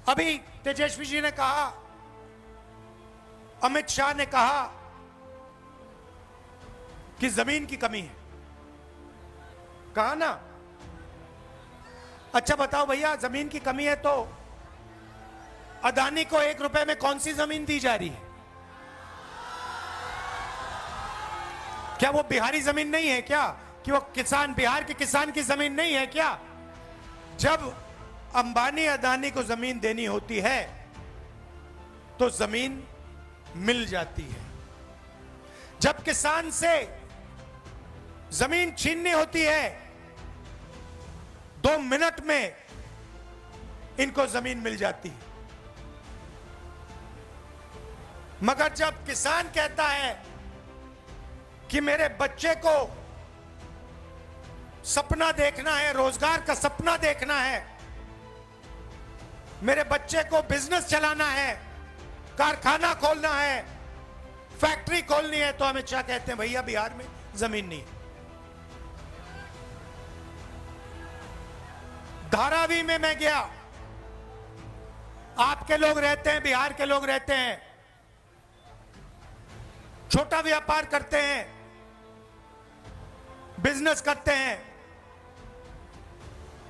अभी तेजस्वी जी ने कहा, अमित शाह ने कहा कि जमीन की कमी है, कहा ना। अच्छा बताओ भैया, जमीन की कमी है तो अदानी को 1 रुपए में कौन सी जमीन दी जा रही है? क्या वो बिहारी जमीन नहीं है क्या? कि वो किसान, बिहार के किसान की जमीन नहीं है क्या? जब अंबानी अदानी को जमीन देनी होती है तो जमीन मिल जाती है। जब किसान से जमीन छीननी होती है 2 मिनट में इनको जमीन मिल जाती है। मगर जब किसान कहता है कि मेरे बच्चे को सपना देखना है, रोजगार का सपना देखना है, मेरे बच्चे को बिजनेस चलाना है, कारखाना खोलना है, फैक्ट्री खोलनी है, तो अमित शाह कहते हैं भैया बिहार में जमीन नहीं। धारावी में मैं गया, आपके लोग रहते हैं, बिहार के लोग रहते हैं, छोटा व्यापार करते हैं, बिजनेस करते हैं,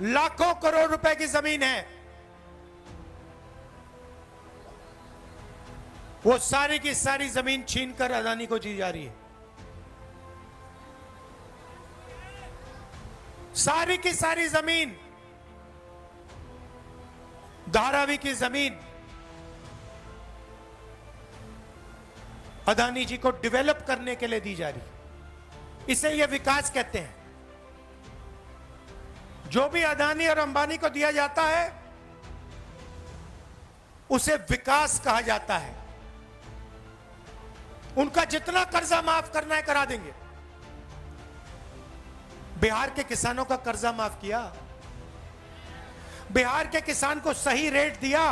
लाखों करोड़ रुपए की जमीन है, वो सारी की सारी जमीन छीनकर अदानी को दी जा रही है। सारी की सारी जमीन, धारावी की जमीन अदानी जी को डेवलप करने के लिए दी जा रही है। इसे यह विकास कहते हैं। जो भी अदानी और अंबानी को दिया जाता है उसे विकास कहा जाता है। उनका जितना कर्जा माफ करना है करा देंगे। बिहार के किसानों का कर्जा माफ किया, बिहार के किसान को सही रेट दिया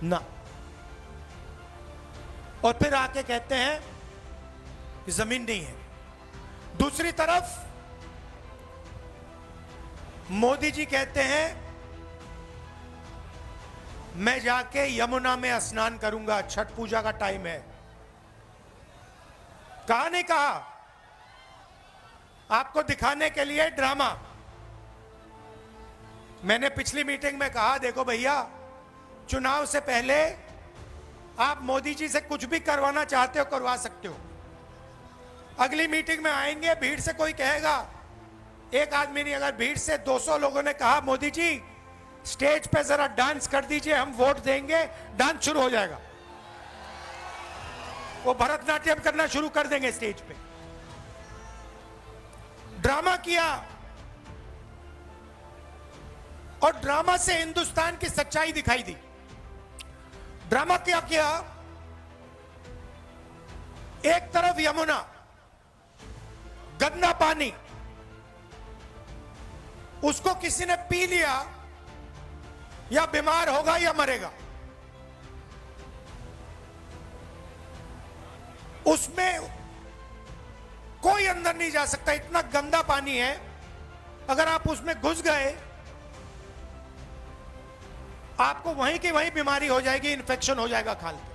ना, और फिर आके कहते हैं कि जमीन नहीं है। दूसरी तरफ मोदी जी कहते हैं मैं जाके यमुना में स्नान करूंगा, छठ पूजा का टाइम है। कहा नहीं कहा? आपको दिखाने के लिए ड्रामा। मैंने पिछली मीटिंग में कहा देखो भैया, चुनाव से पहले आप मोदी जी से कुछ भी करवाना चाहते हो करवा सकते हो। अगली मीटिंग में आएंगे, भीड़ से कोई कहेगा, एक आदमी नहीं, अगर भीड़ से 200 लोगों ने कहा मोदी जी स्टेज पे जरा डांस कर दीजिए, हम वोट देंगे, डांस शुरू हो जाएगा। वो भरतनाट्यम करना शुरू कर देंगे स्टेज पे। ड्रामा किया, और ड्रामा से हिंदुस्तान की सच्चाई दिखाई दी। ड्रामा क्या किया? एक तरफ यमुना, गंदा पानी, उसको किसी ने पी लिया या बीमार होगा या मरेगा। उसमें कोई अंदर नहीं जा सकता, इतना गंदा पानी है। अगर आप उसमें घुस गए आपको वहीं की वहीं बीमारी हो जाएगी, इन्फेक्शन हो जाएगा खाल पे।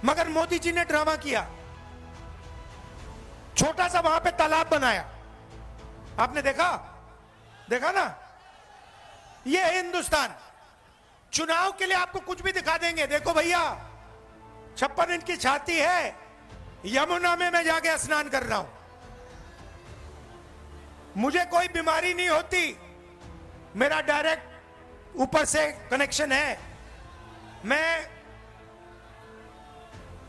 मगर मोदी जी ने ड्रामा किया, छोटा सा वहां पे तालाब बनाया। आपने देखा? देखा ना? ये हिंदुस्तान। चुनाव के लिए आपको कुछ भी दिखा देंगे। देखो भैया 56 इंच की छाती है, यमुना में मैं जाके स्नान कर रहा हूं, मुझे कोई बीमारी नहीं होती, मेरा डायरेक्ट ऊपर से कनेक्शन है, मैं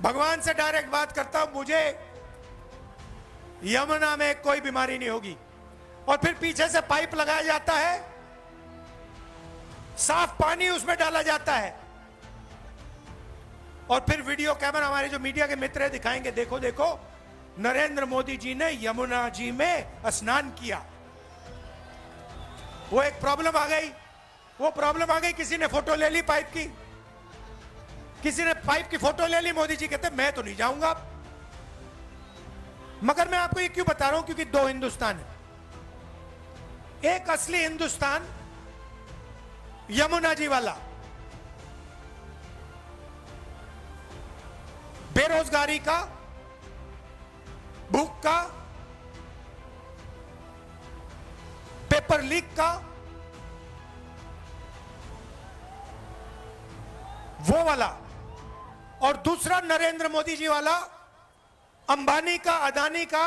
भगवान से डायरेक्ट बात करता हूं, मुझे यमुना में कोई बीमारी नहीं होगी। और फिर पीछे से पाइप लगाया जाता है, साफ पानी उसमें डाला जाता है, और फिर वीडियो कैमरा, हमारे जो मीडिया के मित्र हैं दिखाएंगे, देखो देखो नरेंद्र मोदी जी ने यमुना जी में स्नान किया। वो एक प्रॉब्लम आ गई, वो प्रॉब्लम आ गई, किसी ने फोटो ले ली पाइप की, किसी ने पाइप की फोटो ले ली। मोदी जी कहते मैं तो नहीं जाऊंगा। मगर मैं आपको ये क्यों बता रहा हूं, क्योंकि दो हिंदुस्तान है। एक असली हिंदुस्तान यमुना जी वाला, बेरोजगारी का, भूख का, पेपर लीक का, वो वाला, और दूसरा नरेंद्र मोदी जी वाला, अंबानी का, अदानी का,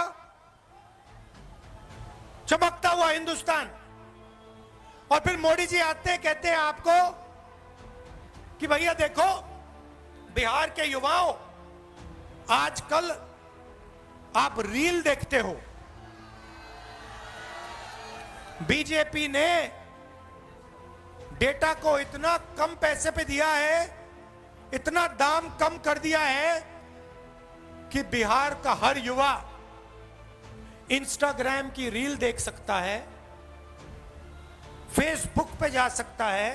चमकता हुआ हिंदुस्तान। और फिर मोदी जी आते हैं, कहते हैं आपको कि भैया देखो बिहार के युवाओं, आजकल आप रील देखते हो, बीजेपी ने डेटा को इतना कम पैसे पे दिया है, इतना दाम कम कर दिया है कि बिहार का हर युवा इंस्टाग्राम की रील देख सकता है, फेसबुक पे जा सकता है,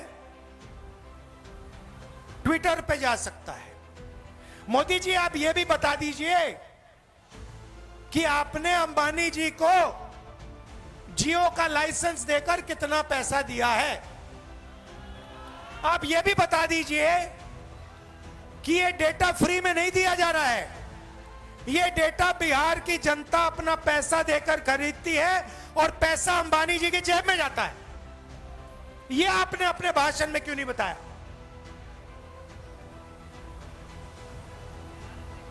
ट्विटर पे जा सकता है। मोदी जी आप ये भी बता दीजिए कि आपने अंबानी जी को जियो का लाइसेंस देकर कितना पैसा दिया है। आप ये भी बता दीजिए कि ये डेटा फ्री में नहीं दिया जा रहा है, ये डेटा बिहार की जनता अपना पैसा देकर खरीदती है और पैसा अंबानी जी की जेब में जाता है। ये आपने अपने भाषण में क्यों नहीं बताया?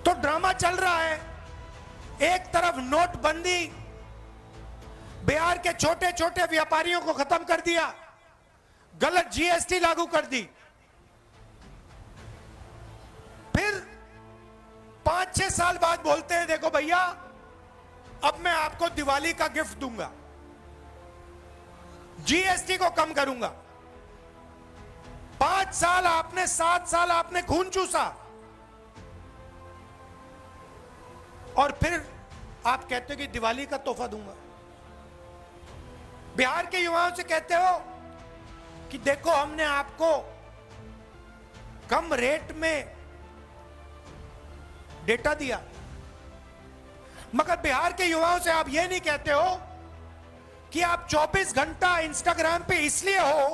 तो ड्रामा चल रहा है। एक तरफ नोटबंदी बिहार के छोटे छोटे व्यापारियों को खत्म कर दिया, गलत जीएसटी लागू कर दी, फिर 5-6 साल बाद बोलते हैं देखो भैया अब मैं आपको दिवाली का गिफ्ट दूंगा, जीएसटी को कम करूंगा। 5 साल आपने, 7 साल आपने खून चूसा, और फिर आप कहते हो कि दिवाली का तोहफा दूंगा। बिहार के युवाओं से कहते हो कि देखो हमने आपको कम रेट में डेटा दिया, मगर बिहार के युवाओं से आप यह नहीं कहते हो कि आप 24 घंटा इंस्टाग्राम पे इसलिए हो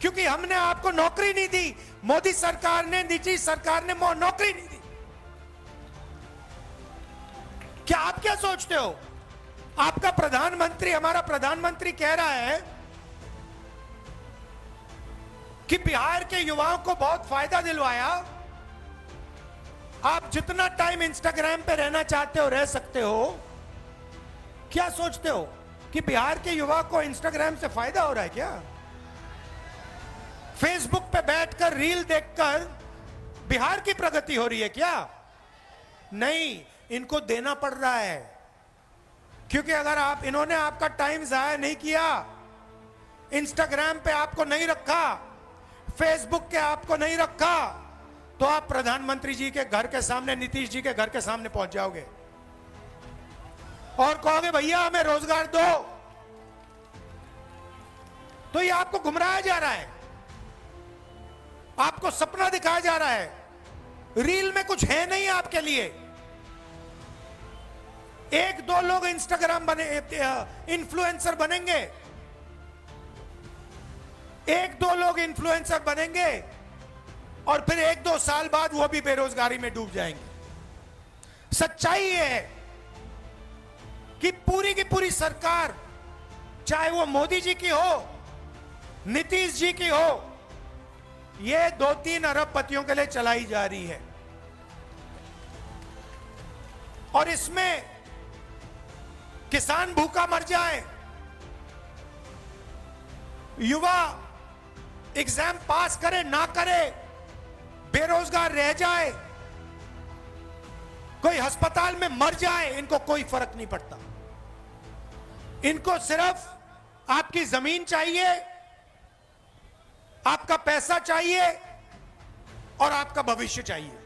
क्योंकि हमने आपको नौकरी नहीं दी, मोदी सरकार ने, निजी सरकार ने नौकरी नहीं दी। क्या आप क्या सोचते हो? आपका प्रधानमंत्री, हमारा प्रधानमंत्री कह रहा है कि बिहार के युवाओं को बहुत फायदा दिलवाया, आप जितना टाइम इंस्टाग्राम पे रहना चाहते हो रह सकते हो। क्या सोचते हो कि बिहार के युवा को इंस्टाग्राम से फायदा हो रहा है क्या? फेसबुक पे बैठकर रील देखकर बिहार की प्रगति हो रही है क्या? नहीं, इनको देना पड़ रहा है, क्योंकि अगर आप, इन्होंने आपका टाइम जाया नहीं किया, इंस्टाग्राम पे आपको नहीं रखा, फेसबुक के आपको नहीं रखा, तो आप प्रधानमंत्री जी के घर के सामने, नीतीश जी के घर के सामने पहुंच जाओगे और कहोगे भैया हमें रोजगार दो। तो ये आपको गुमराया जा रहा है, आपको सपना दिखाया जा रहा है, रील में कुछ है नहीं आपके लिए। 1-2 लोग इंस्टाग्राम बने, इन्फ्लुएंसर बनेंगे, 1-2 लोग इन्फ्लुएंसर बनेंगे और फिर 1-2 साल बाद वो भी बेरोजगारी में डूब जाएंगे। सच्चाई ये है कि पूरी की पूरी सरकार, चाहे वो मोदी जी की हो, नीतीश जी की हो, ये 2-3 अरबपतियों के लिए चलाई जा रही है। और इसमें किसान भूखा मर जाए, युवा एग्जाम पास करे ना करे, बेरोजगार रह जाए, कोई अस्पताल में मर जाए, इनको कोई फर्क नहीं पड़ता। इनको सिर्फ आपकी जमीन चाहिए, आपका पैसा चाहिए और आपका भविष्य चाहिए।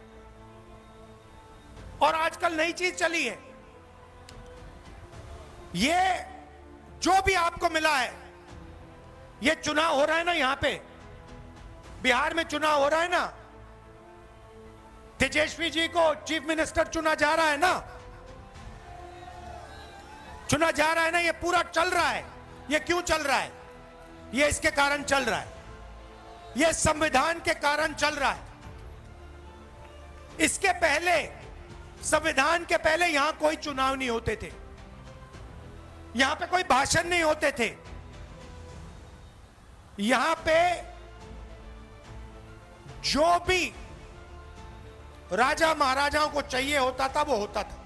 और आजकल नई चीज चली है, ये जो भी आपको मिला है, ये चुनाव हो रहा है ना, यहां पे बिहार में चुनाव हो रहा है ना, तेजस्वी जी को चीफ मिनिस्टर चुना जा रहा है ना, चुना जा रहा है ना, ये पूरा चल रहा है। ये क्यों चल रहा है? ये इसके कारण चल रहा है यह संविधान के कारण चल रहा है। इसके पहले, संविधान के पहले यहां कोई चुनाव नहीं होते थे, यहां पे कोई भाषण नहीं होते थे, यहां पे जो भी राजा महाराजाओं को चाहिए होता था वो होता था।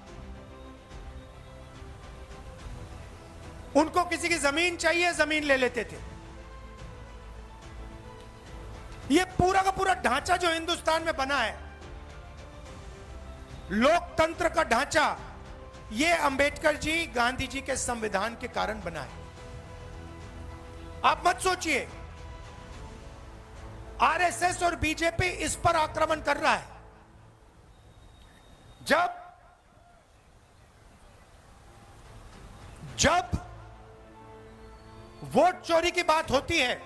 उनको किसी की जमीन चाहिए, जमीन ले लेते थे। ये पूरा का पूरा ढांचा जो हिंदुस्तान में बना है, लोकतंत्र का ढांचा, ये अंबेडकर जी, गांधी जी के संविधान के कारण बना है। आप मत सोचिए आरएसएस और बीजेपी इस पर आक्रमण कर रहा है। जब वोट चोरी की बात होती है,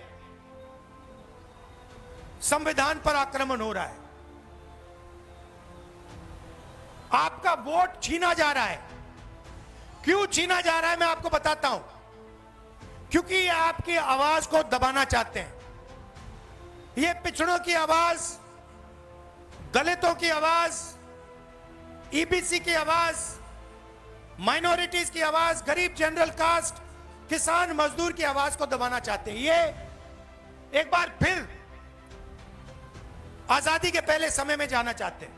संविधान पर आक्रमण हो रहा है। आपका वोट छीना जा रहा है। क्यों छीना जा रहा है, मैं आपको बताता हूं। क्योंकि ये आपकी आवाज को दबाना चाहते हैं। ये पिछड़ों की आवाज, दलितों की आवाज, ईबीसी की आवाज, माइनॉरिटीज की आवाज, गरीब जनरल कास्ट, किसान मजदूर की आवाज को दबाना चाहते हैं। ये एक बार फिर आजादी के पहले समय में जाना चाहते हैं।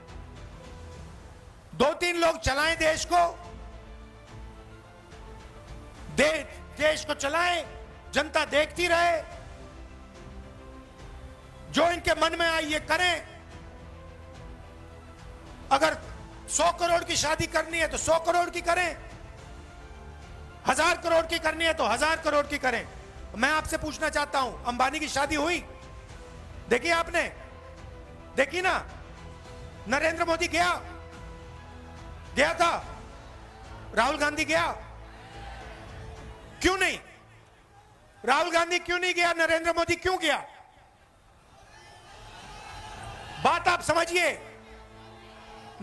2-3 लोग चलाएं देश को, देश को चलाएं, जनता देखती रहे, जो इनके मन में आए ये करें। अगर 100 करोड़ की शादी करनी है तो 100 करोड़ की करें, 1000 करोड़ की करनी है तो 1000 करोड़ की करें। मैं आपसे पूछना चाहता हूं, अंबानी की शादी हुई? देखी आपने? देखी ना? नरेंद्र मोदी गया था? राहुल गांधी गया? क्यों नहीं? राहुल गांधी क्यों नहीं गया? नरेंद्र मोदी क्यों गया? बात आप समझिए।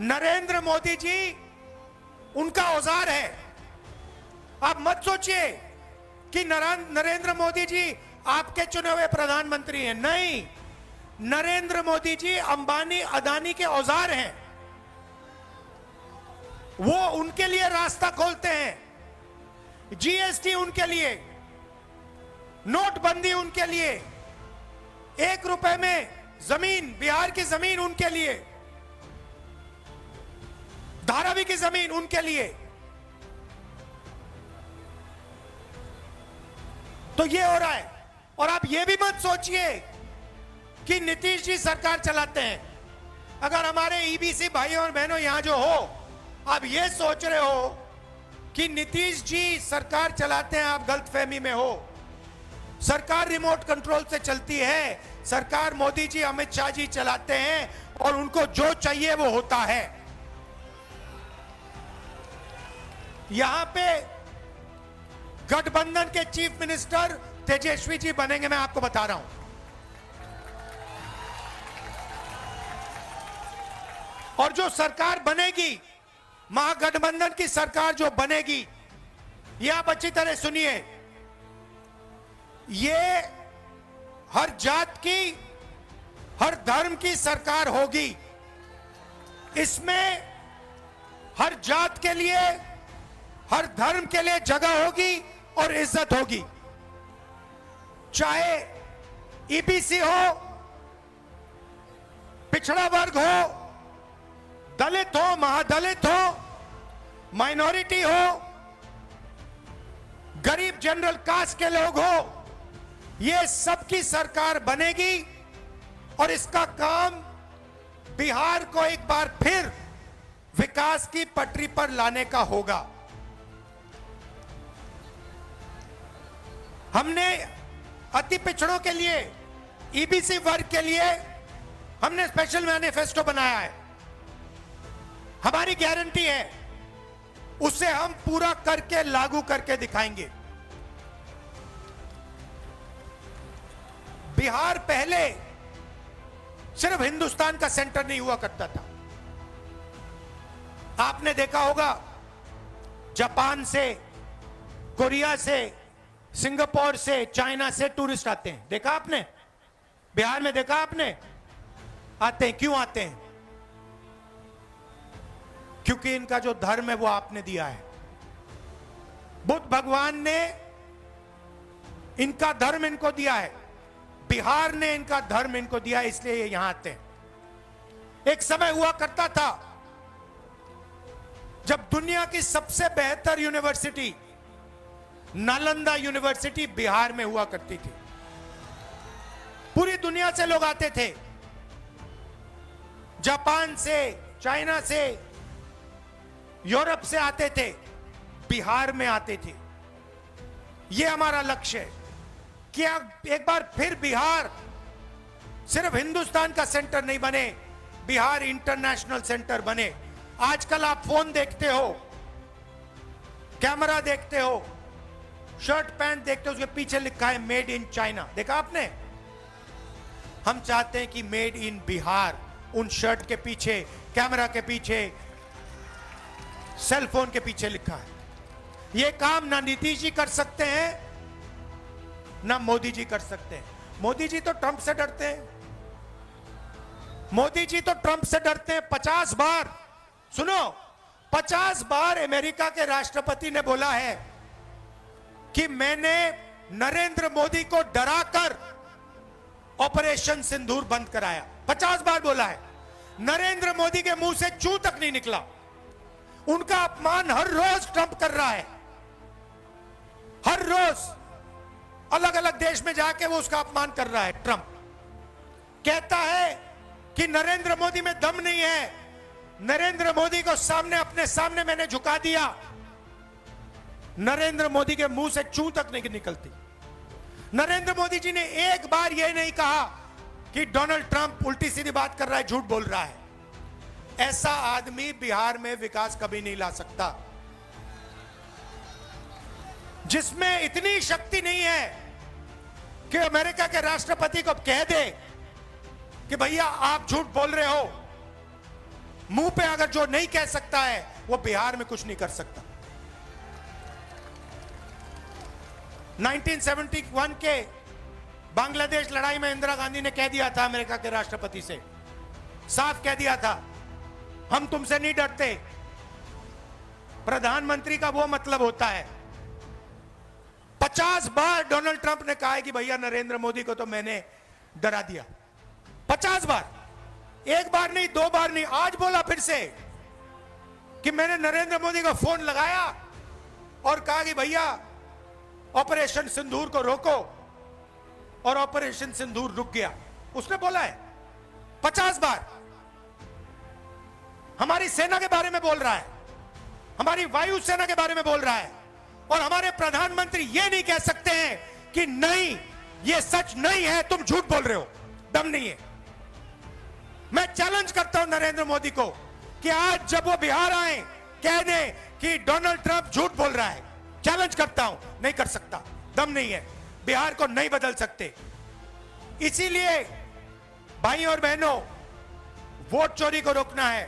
नरेंद्र मोदी जी उनका औजार है। आप मत सोचिए कि नरेंद्र मोदी जी आपके चुने हुए प्रधानमंत्री हैं। नहीं, नरेंद्र मोदी जी अंबानी अदानी के औजार हैं। वो उनके लिए रास्ता खोलते हैं। जीएसटी उनके लिए, नोटबंदी उनके लिए, 1 रुपए में जमीन, बिहार की जमीन उनके लिए, धारावी की जमीन उनके लिए। तो ये हो रहा है। और आप ये भी मत सोचिए कि नीतीश जी सरकार चलाते हैं। अगर हमारे ईबीसी भाइयों और बहनों यहां जो हो, आप ये सोच रहे हो कि नीतीश जी सरकार चलाते हैं, आप गलतफहमी में हो। सरकार रिमोट कंट्रोल से चलती है। सरकार मोदी जी, अमित शाह जी चलाते हैं और उनको जो चाहिए वो होता है। यहां पे गठबंधन के चीफ मिनिस्टर तेजस्वी जी बनेंगे, मैं आपको बता रहा हूं। और जो सरकार बनेगी, महागठबंधन की सरकार जो बनेगी, ये आप अच्छी तरह सुनिए, ये हर जात की, हर धर्म की सरकार होगी। इसमें हर जात के लिए, हर धर्म के लिए जगह होगी और इज्जत होगी। चाहे ईबीसी हो, पिछड़ा वर्ग हो, दलित हो, महादलित हो, माइनॉरिटी हो, गरीब जनरल कास्ट के लोग हो, ये सबकी सरकार बनेगी। और इसका काम बिहार को एक बार फिर विकास की पटरी पर लाने का होगा। हमने अति पिछड़ों के लिए, ईबीसी वर्ग के लिए हमने स्पेशल मैनिफेस्टो बनाया है। हमारी गारंटी है, उसे हम पूरा करके लागू करके दिखाएंगे। बिहार पहले सिर्फ हिंदुस्तान का सेंटर नहीं हुआ करता था। आपने देखा होगा, जापान से, कोरिया से, सिंगापुर से, चाइना से टूरिस्ट आते हैं। देखा आपने? बिहार में देखा आपने? आते हैं, क्यों आते हैं? क्योंकि इनका जो धर्म है वो आपने दिया है। बुद्ध भगवान ने इनका धर्म इनको दिया है, बिहार ने इनका धर्म इनको दिया है, इसलिए ये यहां आते हैं। एक समय हुआ करता था जब दुनिया की सबसे बेहतर यूनिवर्सिटी नालंदा यूनिवर्सिटी बिहार में हुआ करती थी। पूरी दुनिया से लोग आते थे, जापान से, चाइना से, यूरोप से आते थे, बिहार में आते थे। यह हमारा लक्ष्य है कि एक बार फिर बिहार सिर्फ हिंदुस्तान का सेंटर नहीं बने, बिहार इंटरनेशनल सेंटर बने। आजकल आप फोन देखते हो, कैमरा देखते हो, शर्ट पैंट देखते हो, उसके पीछे लिखा है मेड इन चाइना, देखा आपने? हम चाहते हैं कि मेड इन बिहार उन शर्ट के पीछे, कैमरा के पीछे, सेल फोन के पीछे लिखा है। यह काम ना नीतीश जी कर सकते हैं ना मोदी जी कर सकते हैं। मोदी जी तो ट्रंप से डरते हैं, मोदी जी तो ट्रंप से डरते हैं। 50 बार, सुनो, 50 बार अमेरिका के राष्ट्रपति ने बोला है कि मैंने नरेंद्र मोदी को डराकर ऑपरेशन सिंदूर बंद कराया। 50 बार बोला है। नरेंद्र मोदी के मुंह से चू तक नहीं निकला। उनका अपमान हर रोज ट्रंप कर रहा है, हर रोज अलग अलग देश में जाके वो उसका अपमान कर रहा है। ट्रंप कहता है कि नरेंद्र मोदी में दम नहीं है, नरेंद्र मोदी को सामने, अपने सामने मैंने झुका दिया। नरेंद्र मोदी के मुंह से चू तक नहीं निकलती। नरेंद्र मोदी जी ने एक बार यह नहीं कहा कि डोनाल्ड ट्रंप उल्टी सीधी बात कर रहा है, झूठ बोल रहा है। ऐसा आदमी बिहार में विकास कभी नहीं ला सकता। जिसमें इतनी शक्ति नहीं है कि अमेरिका के राष्ट्रपति को कह दे कि भैया आप झूठ बोल रहे हो, मुंह पे अगर जो नहीं कह सकता है वो बिहार में कुछ नहीं कर सकता। 1971 के बांग्लादेश लड़ाई में इंदिरा गांधी ने कह दिया था अमेरिका के राष्ट्रपति से, साफ कह दिया था, हम तुमसे नहीं डरते। प्रधानमंत्री का वो मतलब होता है। 50 बार डोनाल्ड ट्रंप ने कहा है कि भैया नरेंद्र मोदी को तो मैंने डरा दिया। 50 बार, एक बार नहीं, 2 बार नहीं, आज बोला फिर से कि मैंने नरेंद्र मोदी को फोन लगाया और कहा कि भैया ऑपरेशन सिंदूर को रोको, और ऑपरेशन सिंदूर रुक गया। उसने बोला है 50 बार। हमारी सेना के बारे में बोल रहा है, हमारी वायु सेना के बारे में बोल रहा है, और हमारे प्रधानमंत्री ये नहीं कह सकते हैं कि नहीं ये सच नहीं है, तुम झूठ बोल रहे हो, दम नहीं है। मैं चैलेंज करता हूं नरेंद्र मोदी को कि आज जब वो बिहार आए कह दें कि डोनाल्ड ट्रंप झूठ बोल रहा है। चैलेंज करता हूं, नहीं कर सकता, दम नहीं है, बिहार को नहीं बदल सकते। इसीलिए भाई और बहनों, वोट चोरी को रोकना है,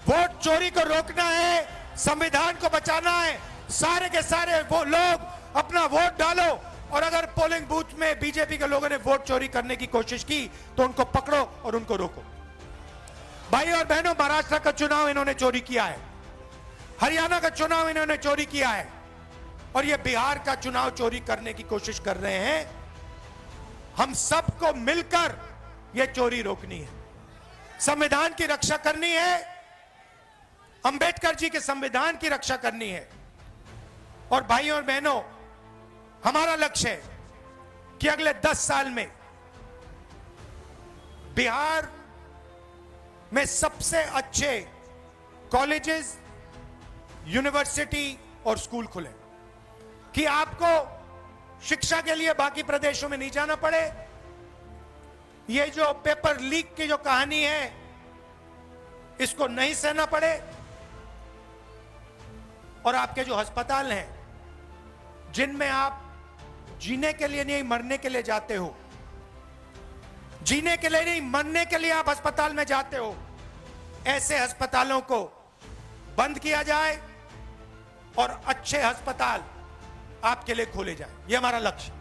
वोट चोरी को रोकना है, संविधान को बचाना है। सारे के सारे वो लोग अपना वोट डालो, और अगर पोलिंग बूथ में बीजेपी के लोगों ने वोट चोरी करने की कोशिश की तो उनको पकड़ो और उनको रोको। भाई और बहनों, महाराष्ट्र का चुनाव इन्होंने चोरी किया है, हरियाणा का चुनाव इन्होंने चोरी किया है, और ये बिहार का चुनाव चोरी करने की कोशिश कर रहे हैं। हम सबको मिलकर ये चोरी रोकनी है, संविधान की रक्षा करनी है, अंबेडकर जी के संविधान की रक्षा करनी है। और भाइयों और बहनों, हमारा लक्ष्य है कि अगले 10 साल में बिहार में सबसे अच्छे कॉलेजेस, यूनिवर्सिटी और स्कूल खुले, कि आपको शिक्षा के लिए बाकी प्रदेशों में नहीं जाना पड़े। ये जो पेपर लीक की जो कहानी है इसको नहीं सहना पड़े, और आपके जो अस्पताल हैं जिनमें आप जीने के लिए नहीं मरने के लिए जाते हो, जीने के लिए नहीं मरने के लिए आप अस्पताल में जाते हो, ऐसे अस्पतालों को बंद किया जाए और अच्छे अस्पताल आपके लिए खोले जाए। यह हमारा लक्ष्य।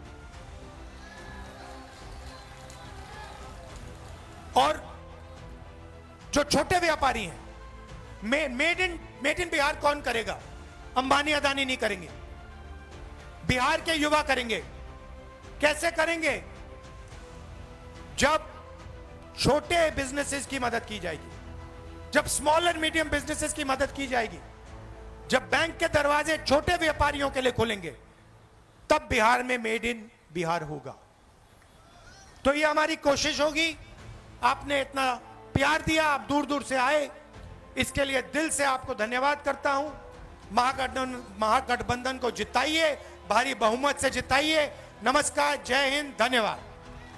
और जो छोटे व्यापारी हैं, मेड इन बिहार कौन करेगा? अंबानी अदानी नहीं करेंगे, बिहार के युवा करेंगे। कैसे करेंगे? जब छोटे बिजनेसेस की मदद की जाएगी, जब स्मॉल एंड मीडियम बिजनेसेस की मदद की जाएगी, जब बैंक के दरवाजे छोटे व्यापारियों के लिए खुलेंगे, तब बिहार में मेड इन बिहार होगा। तो ये हमारी कोशिश होगी। आपने इतना प्यार दिया, आप दूर दूर से आए, इसके लिए दिल से आपको धन्यवाद करता हूं। महागठबंधन को जिताइए, भारी बहुमत से जिताइए। नमस्कार, जय हिंद, धन्यवाद।